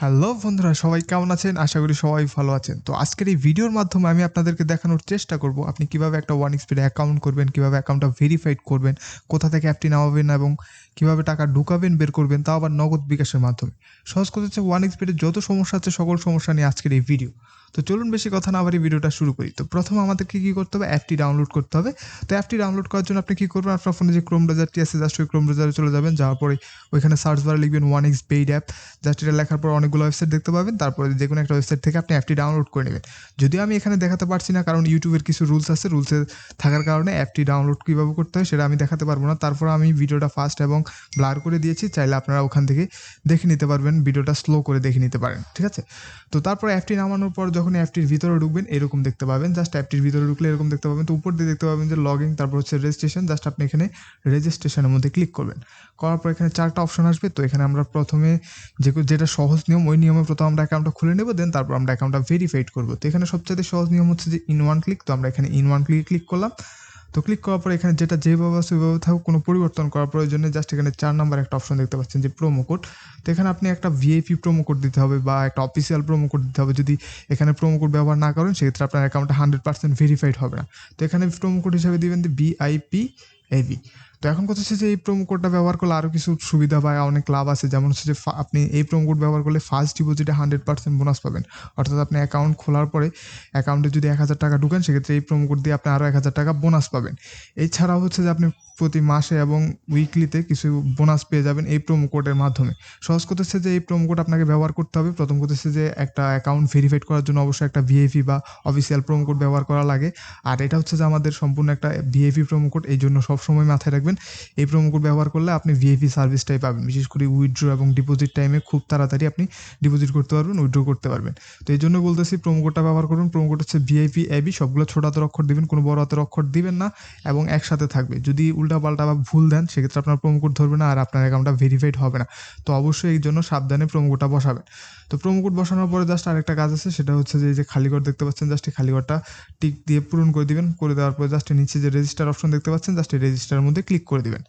Hello বন্ধুরা, সবাই কেমন আছেন? আশা করি সবাই ভালো আছেন। তো আজকের এই ভিডিওর মাধ্যমে আমি আপনাদেরকে দেখানোর চেষ্টা করব আপনি কিভাবে একটা OneXBet অ্যাকাউন্ট করবেন, কিভাবে অ্যাকাউন্টটা ভেরিফাইড করবেন, কোথা থেকে অ্যাপটি নামাবেন এবং কিভাবে টাকা ঢুকাবেন, বের করবেন, তাও আবার নগদ বিকাশের মাধ্যমে। সহজ কথা হচ্ছে OneXBet এর যত সমস্যা আছে সকল সমস্যা নিয়ে আজকের এই ভিডিও। তো চলুন বেশি কথা না বাড়িয়ে ভিডিওটা শুরু করি। তো প্রথমে আমাদেরকে কী করতে হবে? অ্যাপটি ডাউনলোড করতে হবে। তো অ্যাপটি ডাউনলোড করার জন্য আপনি কী করবেন? আপনার ফোনে যে ক্রোম ব্রাউজারটি আছে জাস্ট ওই ক্রোম ব্রাউজারে চলে যাবেন। যাওয়ার পরে ওইখানে সার্চ বারে লিখবেন OneXBet অ্যাপ। জাস্ট এটা লেখার পর অনেকগুলো ওয়েবসাইট দেখতে পাবেন। তারপরে যে কোনো একটা ওয়েবসাইট থেকে আপনি অ্যাপটি ডাউনলোড করে নেবেন। যদিও আমি এখানে দেখাতে পারছি না, কারণ ইউটিউবের কিছু রুলস আছে। রুলসে থাকার কারণে অ্যাপটি ডাউনলোড কীভাবে করতে হয় সেটা আমি দেখাতে পারবো না। তারপর আমি ভিডিওটা ফাস্ট এবং ব্লার করে দিয়েছি, চাইলে আপনারা ওখান থেকে দেখে নিতে পারবেন, ভিডিওটা স্লো করে দেখে নিতে পারেন, ঠিক আছে? তো তারপর অ্যাপটি নামানোর পর যখন অ্যাপটির ভিতরে ঢুকবেন এরকম দেখতে পাবেন। জাস্ট অ্যাপটির ভিতরে ঢুকলে এরকম দেখতে পাবেন। তো উপর দিয়ে দেখতে পাবেন যে লগইন, তারপর হচ্ছে রেজিস্ট্রেশন। জাস্ট আপনি এখানে রেজিস্ট্রেশনের মধ্যে ক্লিক করবেন। করার পর এখানে 4টা অপশন আসবে। তো এখানে আমরা প্রথমে যেটা সহজ নিয়ম, ওই নিয়মে প্রথম আমরা অ্যাকাউন্টটা খুলে নেব, দেন তারপর আমরা অ্যাকাউন্টটা ভেরিফাইড করব। তো এখানে সবচেয়ে সহজ নিয়ম হচ্ছে যে ইন ওয়ান ক্লিক। তো আমরা এখানে ইন ওয়ান ক্লিকে ক্লিক করলাম। তো ক্লিক করার পরে এখানে যেটা যেভাবে আছে ওইভাবে থাকুক, কোনো পরিবর্তন করার প্রয়োজন নেই। জাস্ট এখানে 4 নাম্বার একটা অপশন দেখতে পাচ্ছেন যে প্রোমো কোড। তো এখানে আপনি একটা ভিআইপি প্রোমো কোড দিতে হবে বা একটা অফিসিয়াল প্রোমো কোড দিতে হবে। যদি এখানে প্রোমো কোড ব্যবহার না করেন সেক্ষেত্রে আপনার অ্যাকাউন্টটা 100% ভেরিফাইড হবে না। তো এখানে প্রোমো কোড হিসেবে দিবেন যে BIPAV। তো এখন কথা হচ্ছে যে এই প্রোমো কোডটা ব্যবহার করলে আরও কিছু সুবিধা বা অনেক লাভ আছে। যেমন হচ্ছে যে আপনি এই প্রোমো কোড ব্যবহার করলে ফার্স্ট ডিপোজিটে 100% বোনাস পাবেন। অর্থাৎ আপনি অ্যাকাউন্ট খোলার পরে অ্যাকাউন্টে যদি 1000 টাকা ঢুকেন সেক্ষেত্রে এই প্রোমো কোড দিয়ে আপনি আরও 1000 টাকা বোনাস পাবেন। এছাড়াও হচ্ছে যে আপনি প্রতি মাসে এবং উইকলিতে কিছু বোনাস পেয়ে যাবেন এই প্রোমো কোডের মাধ্যমে। সহজ কথা হচ্ছে যে এই প্রোমো কোড আপনাকে ব্যবহার করতে হবে। প্রথম কথা হচ্ছে যে একটা অ্যাকাউন্ট ভেরিফাইড করার জন্য অবশ্যই একটা ভিআইপি বা অফিসিয়াল প্রোমো কোড ব্যবহার করা লাগে। আর এটা হচ্ছে যে আমাদের সম্পূর্ণ একটা ভিআইপি প্রোমো কোড, এই জন্য সবসময় মাথায় রাখবেন এই প্রোমো কোড ব্যবহার করলে আপনি ভিআইপি সার্ভিসটাই পাবেন। বিশেষ করে উইথড্র এবং ডিপোজিট টাইমে খুব তাড়াতাড়ি আপনি ডিপোজিট করতে পারবেন, উইথড্র করতে পারবেন। তো এই জন্য বলতেছি প্রোমো কোডটা ব্যবহার করুন। প্রোমো কোড হচ্ছে BIPAV। সবগুলো ছোট হাতের অক্ষর দিবেন, কোনো বড় হাতের অক্ষর দিবেন না এবং একসাথে থাকবে। যদি উল্টাপাল্টা বা ভুল দেন সেক্ষেত্রে আপনার প্রোমো কোড ধরবে না আর আপনার অ্যাকাউন্টটা ভেরিফাইড হবে না। তো অবশ্যই এই জন্য সাবধানে প্রোমো কোডটা বসাবেন। তো প্রোমো কোড বসানোর পরে জাস্ট আরেকটা কাজ আছে, সেটা হচ্ছে যে এই যে খালি ঘর দেখতে পাচ্ছেন, জাস্ট এই খালি ঘরটা টিক দিয়ে পূরণ করে দিবেন। করে দেওয়ার পরে জাস্ট নিচে যে রেজিস্টার অপশন দেখতে পাচ্ছেন, জাস্ট এই রেজিস্টারের মধ্যে ক্লিক করে দিবেন।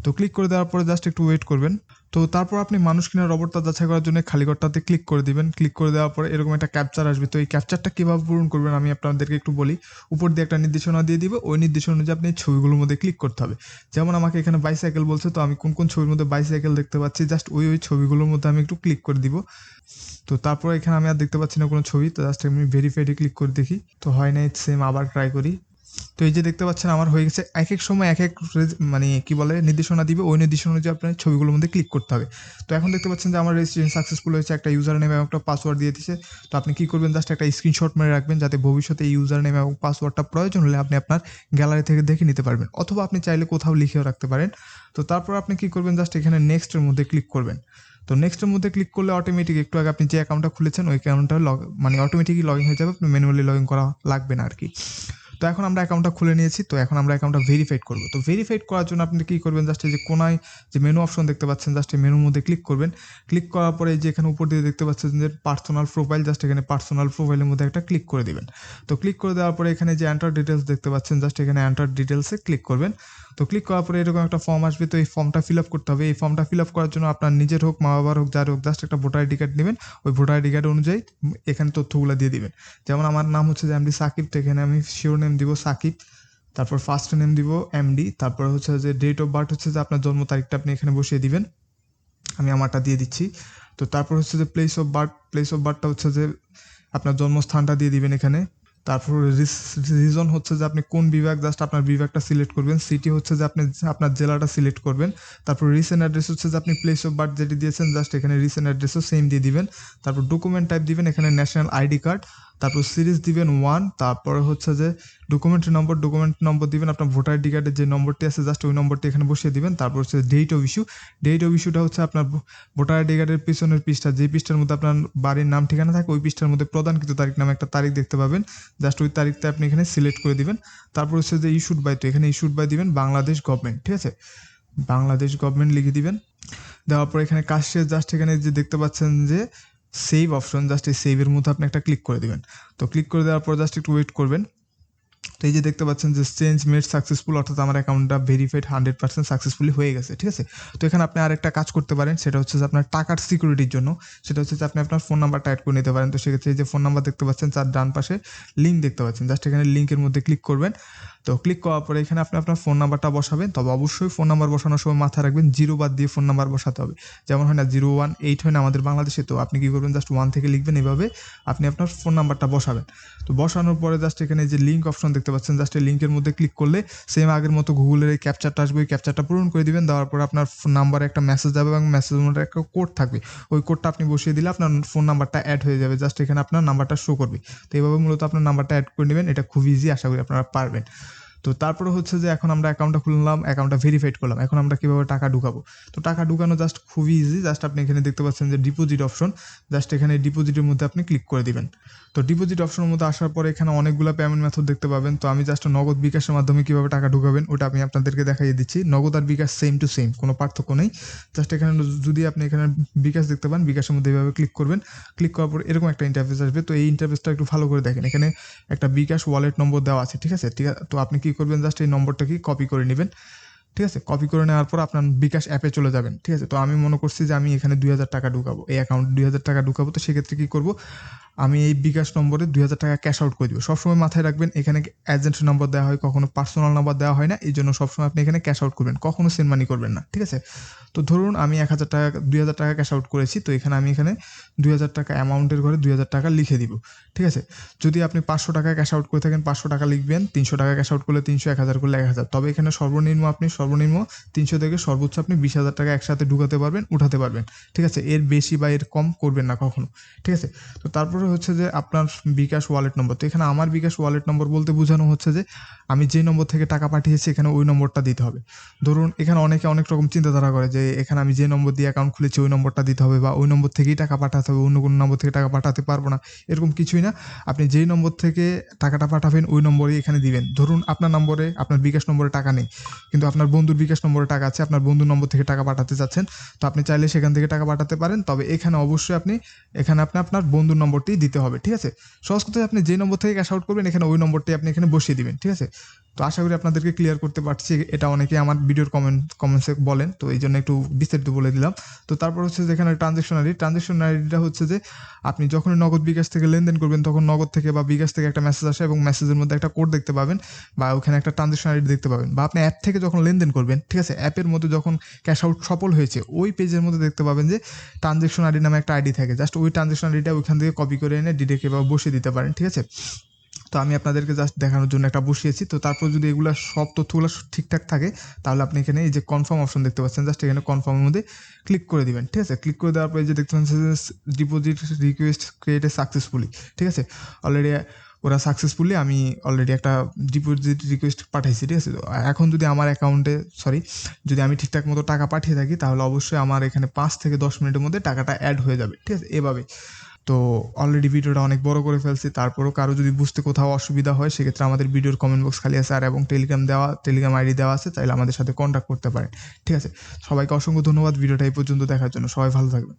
তো ক্লিক করে দেওয়ার পরে জাস্ট একটু ওয়েট করবেন। তো তারপর আপনি মানুষ কিনা রোবট তা যাচাই করার জন্য খালি ঘরটাতে ক্লিক করে দিবেন। ক্লিক করে দেওয়ার পরে এরকম একটা ক্যাপচার আসবে। তো এই ক্যাপচারটা কীভাবে পূরণ করবেন আমি আপনাদেরকে একটু বলি। উপর দিয়ে একটা নির্দেশনা দিয়ে দিব, ওই নির্দেশনা অনুযায়ী আপনি ছবিগুলোর মধ্যে ক্লিক করতে হবে। যেমন আমাকে এখানে বাইসাইকেল বলছে, তো আমি কোন ছবির মধ্যে বাইসাইকেল দেখতে পাচ্ছি, জাস্ট ওই ছবিগুলোর মধ্যে আমি একটু ক্লিক করে দিব। তো তারপর এখানে আমি আর দেখতে পাচ্ছি না কোনো ছবি। তো জাস্ট আমি ভেরিফাইডে ক্লিক করে দেখি। তো হয় নাই, সেম আবার ট্রাই করি। তো এই যে দেখতে পাচ্ছেন আমার হয়ে গেছে। এক সময় এক মানে কি বলে নির্দেশনা দিবে, ওই নির্দেশনা অনুযায়ী আপনার ছবিগুলোর মধ্যে ক্লিক করতে হবে। তো এখন দেখতে পাচ্ছেন যে আমার রেজিস্ট্রেশন সাকসেসফুল হয়েছে, একটা ইউজার নেম এবং একটা পাসওয়ার্ড দিয়ে দিচ্ছে। তো আপনি কী করবেন, জাস্ট একটা স্ক্রিনশট মেরে রাখবেন, যাতে ভবিষ্যতে এই ইউজার নেম এবং পাসওয়ার্ডটা প্রয়োজন হলে আপনি আপনার গ্যালারি থেকে দেখে নিতে পারবেন, অথবা আপনি চাইলে কোথাও লিখেও রাখতে পারেন। তো তারপর আপনি কী করবেন, জাস্ট এখানে নেক্সটের মধ্যে ক্লিক করবেন। তো নেক্সটের মধ্যে ক্লিক করলে অটোমেটিক একটু আগে আপনি যে অ্যাকাউন্টটা খুলেছেন ওই অ্যাকাউন্টটা মানে অটোমেটিকই লগ ইন হয়ে যাবে, আপনি ম্যানুয়ালি লগ ইন করা লাগবে না আর কি। তো এখন আমরা অ্যাকাউন্টটা খুলে নিয়েছি। তো এখন আমরা অ্যাকাউন্টটা ভেরিফাইড করব। তো ভেরিফাইড করার জন্য আপনি কী করবেন, জাস্ট এই যে কোনায় যে মেনু অপশন দেখতে পাচ্ছেন, জাস্ট এই মেনুর মধ্যে ক্লিক করবেন। ক্লিক করার পরে যে এখানে উপর দিয়ে দেখতে পাচ্ছেন যে পার্সোনাল প্রোফাইল, জাস্ট এখানে পার্সোনাল প্রোফাইলের মধ্যে একটা ক্লিক করে দিবেন। তো ক্লিক করে দেওয়ার পরে এখানে যে এন্টার ডিটেলস দেখতে পাচ্ছেন, জাস্ট এখানে এন্টার ডিটেলসে ক্লিক করবেন। তো ক্লিক করার পরে এরকম একটা ফর্ম আসবে। তো এই ফর্মটা ফিল আপ করতে হবে। এই ফর্মটা ফিল আপ করার জন্য আপনার নিজের হোক, মা বাবার হোক, যার হোক, জাস্ট একটা ভোটার আইডি কার্ড নেবেন। ওই ভোটার আইডি কার্ড অনুযায়ী এখানে তথ্যগুলো দিয়ে দিবেন। যেমন আমার নাম হচ্ছে যে এমডি সাকিব, তো এখানে আমি শিওর নেম দিব সাকিব। তারপর ফার্স্ট নেম দিব এমডি। তারপর হচ্ছে যে ডেট অফ বার্থ হচ্ছে যে আপনার জন্ম তারিখটা আপনি এখানে বসিয়ে দিবেন। আমি আমারটা দিয়ে দিচ্ছি। তো তারপর হচ্ছে যে প্লেস অফ বার্থটা হচ্ছে যে আপনার জন্মস্থানটা দিয়ে দিবেন এখানে। তারপর রিজন হচ্ছে যে আপনি কোন বিভাগ, জাস্ট আপনার বিভাগটা সিলেক্ট করবেন। সিটি হচ্ছে যে আপনি আপনার জেলাটা সিলেক্ট করবেন। তারপর রিসেন্ট অ্যাড্রেস হচ্ছে যে আপনি প্লেস অফ বার্থ যেটি দিয়েছেন, জাস্ট এখানে রিসেন্ট অ্যাড্রেসও সেম দিয়ে দিবেন। তারপর ডকুমেন্ট টাইপ দিবেন এখানে ন্যাশনাল আইডি কার্ড। তারপর সিরিজ দিবেন 1। তারপরে হচ্ছে যে ডকুমেন্ট নম্বর দিবেন আপনার ভোটার আইডি কার্ডের যে নম্বরটি আছে, জাস্ট ওই নম্বরটি এখানে বসিয়ে দিবেন। তারপর হচ্ছে ডেট অফ ইস্যুটা হচ্ছে আপনার ভোটার আইডি কার্ডের পিছনের পৃষ্ঠা, যে পৃষ্ঠার মধ্যে আপনার বাড়ির নাম ঠিকানা থাকে ওই পৃষ্ঠার মধ্যে প্রদানকৃত তারিখ নামে একটা তারিখ দেখতে পাবেন। জাস্ট ওই তারিখটা আপনি এখানে সিলেক্ট করে দিবেন। তারপর হচ্ছে যে ইস্যুড বাই, তো এখানে ইস্যুড বাই দিবেন বাংলাদেশ গভর্নমেন্ট, ঠিক আছে? বাংলাদেশ গভর্নমেন্ট লিখে দিবেন। দেওয়ার পর এখানে কাজ শেষ, জাস্ট এখানে যে দেখতে পাচ্ছেন যে সেভ অপশন, জাস্ট এই সেভের মধ্যে আপনি একটা ক্লিক করে দিবেন। তো ক্লিক করে দেওয়ার পর জাস্ট একটু ওয়েট করবেন। তো এই যে দেখতে পাচ্ছেন যে চেঞ্জ মেড সাকসেসফুল, অর্থাৎ আমার অ্যাকাউন্টটা ভেরিফাইড 100% সাকসেসফুলি হয়ে গেছে। ঠিক আছে, তো এখানে আপনি আরেকটা কাজ করতে পারেন, সেটা হচ্ছে যে আপনার টাকার সিকিউরিটির জন্য, সেটা হচ্ছে যে আপনি আপনার ফোন নাম্বারটা অ্যাড করে নিতে পারেন। তো সেক্ষেত্রে এই যে ফোন নাম্বার দেখতে পাচ্ছেন, তার ডান পাশে লিঙ্ক দেখতে পাচ্ছেন, জাস্ট এখানে লিঙ্কের মধ্যে ক্লিক করবেন। তো ক্লিক করার পরে এখানে আপনি আপনার ফোন নাম্বারটা বসাবেন, তবে অবশ্যই ফোন নাম্বার বসানোর সময় মাথায় রাখবেন 0 বাদ দিয়ে ফোন নাম্বার বসাতে হবে। যেমন হয় না 018 হয় না আমাদের বাংলাদেশে, তো আপনি কী করবেন, জাস্ট 1 থেকে লিখবেন, এভাবে আপনি আপনার ফোন নাম্বারটা বসাবেন। তো বসানোর পরে জাস্ট এখানে যে লিঙ্ক অপশন দেখতে পাচ্ছেন, জাস্ট এই লিঙ্কের মধ্যে ক্লিক করলে সেম আগের মতো গুগলের এই ক্যাপচারটা আসবে, ওই ক্যাপচারটা পূরণ করে দিবেন। দেওয়ার পরে আপনার নাম্বারে একটা মেসেজ যাবে এবং মেসেজের মধ্যে একটা কোড থাকবে, ওই কোডটা আপনি বসিয়ে দিলে আপনার ফোন নাম্বারটা অ্যাড হয়ে যাবে। জাস্ট এখানে আপনার নাম্বারটা শো করবে। তো এইভাবে মূলত আপনার নাম্বারটা অ্যাড করে নেবেন, এটা খুব ইজি, আশা করি আপনারা পারবেন। তো তারপরে হচ্ছে যে এখন আমরা অ্যাকাউন্টটা খুললাম, অ্যাকাউন্টটা ভেরিফাইড করলাম, এখন আমরা কীভাবে টাকা ঢুকাবো। তো টাকা ঢুকানো জাস্ট খুবই ইজি, জাস্ট আপনি এখানে দেখতে পাচ্ছেন যে ডিপোজিট অপশন, জাস্ট এখানে ডিপোজিটের মধ্যে আপনি ক্লিক করে দিবেন। তো ডিপোজিট অপশনের মধ্যে আসার পরে এখানে অনেকগুলো পেমেন্ট মেথড দেখতে পাবেন। তো আমি জাস্ট নগদ বিকাশের মাধ্যমে কীভাবে টাকা ঢুকাবেন ওটা আমি আপনাদেরকে দেখাইয়ে দিচ্ছি। নগদ আর বিকাশ সেম টু সেম, কোনো পার্থক্য নেই। জাস্ট এখানে যদি আপনি এখানে বিকাশ দেখতে পান, বিকাশের মধ্যে এইভাবে ক্লিক করবেন। ক্লিক করার পর এরকম একটা ইন্টারফেস আসবে। তো এই ইন্টারফেসটা একটু ভালো করে দেখেন, এখানে একটা বিকাশ ওয়ালেট নম্বর দেওয়া আছে। ঠিক আছে, তো আপনি কী করবেন, জাস্ট এই নম্বরটা কি কপি করে নেবেন। ঠিক আছে, কপি করে নেওয়ার পর আপনার বিকাশ অ্যাপে চলে যাবেন। ঠিক আছে, তো আমি মনে করছি যে আমি এখানে 2000 টাকা ঢুকাবো, এই অ্যাকাউন্ট 2000 টাকা ঢুকাবো। তো সেক্ষেত্রে কী করবো, আমি এই বিকাশ নম্বরে 2000 টাকা ক্যাশ আউট করে দিব। সবসময় মাথায় রাখবেন এখানে এজেন্ট নাম্বার দেওয়া হয়, কখনো পার্সোনাল নাম্বার দেওয়া হয় না, এই জন্য সবসময় আপনি এখানে ক্যাশ আউট করবেন, কখনো সেন্ড মানি করবেন না। ঠিক আছে, তো ধরুন আমি 1000 টাকা 2000 টাকা ক্যাশ আউট করেছি, তো এখানে আমি এখানে 2000 টাকা অ্যামাউন্টের ঘরে 2000 টাকা লিখে দিব। ঠিক আছে, যদি আপনি 500 টাকা ক্যাশ আউট করে থাকেন 500 টাকা লিখবেন, 300 টাকা ক্যাশ আউট করলে 300, 1000 করলে 1000। তবে এখানে সর্বনিম্ন 300 থেকে সর্বোচ্চ আপনি 20,000 টাকা একসাথে ঢুকাতে পারবেন, উঠাতে পারবেন। ঠিক আছে, এর বেশি বা এর কম করবেন না কখনো। ঠিক আছে, তো তারপরে হচ্ছে যে আপনার বিকাশ ওয়ালেট নম্বর। তো এখানে আমার বিকাশ ওয়ালেট নম্বর বলতে বোঝানো হচ্ছে যে আমি যে নম্বর থেকে টাকা পাঠিয়েছি এখানে ওই নম্বরটা দিতে হবে। ধরুন এখানে অনেকে অনেক রকম চিন্তাধারা করে যে এখানে আমি যে নম্বর দিয়ে অ্যাকাউন্ট খুলেছি ওই নম্বরটা দিতে হবে, বা ওই নম্বর থেকেই টাকা পাঠাতে হবে, অন্য কোনো নম্বর থেকে টাকা পাঠাতে পারবো না, এরকম কিছুই না। আপনি যেই নম্বর থেকে টাকাটা পাঠাবেন ওই নম্বরেই এখানে দিবেন। ধরুন আপনার নম্বরে, আপনার বিকাশ নম্বরে টাকা নেই, কিন্তু আপনার বন্ধুর বিকাশ নম্বরে টাকা আছে, আপনার বন্ধুর নম্বর থেকে টাকা পাঠাতে চাচ্ছেন, তো আপনি চাইলে সেখান থেকে টাকা পাঠাতে পারেন। তবে এখানে অবশ্যই আপনি আপনার বন্ধুর নম্বরটি দিতে হবে। ঠিক আছে, সহজ কথা, আপনি যে নম্বর থেকে ক্যাশ আউট করবেন এখানে ওই নম্বরটি আপনি এখানে বসিয়ে দিবেন। ঠিক আছে, তো আশা করি আপনাদেরকে ক্লিয়ার করতে পারছি। এটা অনেকে আমার ভিডিওর কমেন্টসে বলেন, তো এই জন্য একটু বিস্তারিত বলে দিলাম। তো তারপর হচ্ছে যে এখানে ট্রানজ্যাকশন আইডিটা হচ্ছে যে আপনি যখনই নগদ বিকাশ থেকে লেনদেন করবেন তখন নগদ থেকে বা বিকাশ থেকে একটা মেসেজ আসে এবং মেসেজের মধ্যে একটা কোড দেখতে পাবেন, বা ওখানে একটা ট্রানজ্যাকশন আইডি দেখতে পাবেন, বা আপনি অ্যাপ থেকে যখন লেনদেন করবেন, ঠিক আছে, অ্যাপের মধ্যে যখন ক্যাশ আউট সফল হয়েছে ওই পেজের মধ্যে দেখতে পাবেন যে ট্রানজ্যাকশন আইডি নামে একটা আইডি থাকে। জাস্ট ওই ট্রানজ্যাকশন আইডিটা ওইখান থেকে কপি করে এনে ডিরেক্ট এভাবে বসিয়ে দিতে পারেন। ঠিক আছে, তো আমি আপনাদেরকে জাস্ট দেখানোর জন্য একটা বসিয়েছি। তো তারপর যদি এগুলো সব তথ্যগুলো ঠিকঠাক থাকে তাহলে আপনি এখানে এই যে কনফার্ম অপশন দেখতে পাচ্ছেন, জাস্ট এখানে কনফার্মের মধ্যে ক্লিক করে দিবেন। ঠিক আছে, ক্লিক করে দেওয়ার পরে যে দেখতে পাচ্ছেন ডিপোজিট রিকোয়েস্ট ক্রিয়েটেড সাকসেসফুলি। ঠিক আছে, অলরেডি ওরা সাকসেসফুলি আমি অলরেডি একটা ডিপোজিট রিকোয়েস্ট পাঠাইছি। ঠিক আছে, এখন যদি আমার অ্যাকাউন্টে যদি আমি ঠিকঠাক মতো টাকা পাঠিয়ে থাকি তাহলে অবশ্যই আমার এখানে 5 থেকে 10 মিনিটের মধ্যে টাকাটা অ্যাড হয়ে যাবে। ঠিক আছে, এভাবে। তো অলরেডি ভিডিওটা অনেক বড় করে ফেলছি, তারপরও কারো যদি বুঝতে কোথাও অসুবিধা হয় সেক্ষেত্রে আমাদের ভিডিওর কমেন্ট বক্স খালি আছে, আর এবং টেলিগ্রাম আইডি দেওয়া আছে, চাইলে আমাদের সাথে কন্ট্যাক্ট করতে পারেন। ঠিক আছে, সবাইকে অসংখ্য ধন্যবাদ ভিডিওটা এই পর্যন্ত দেখার জন্য। সবাই ভালো থাকবেন।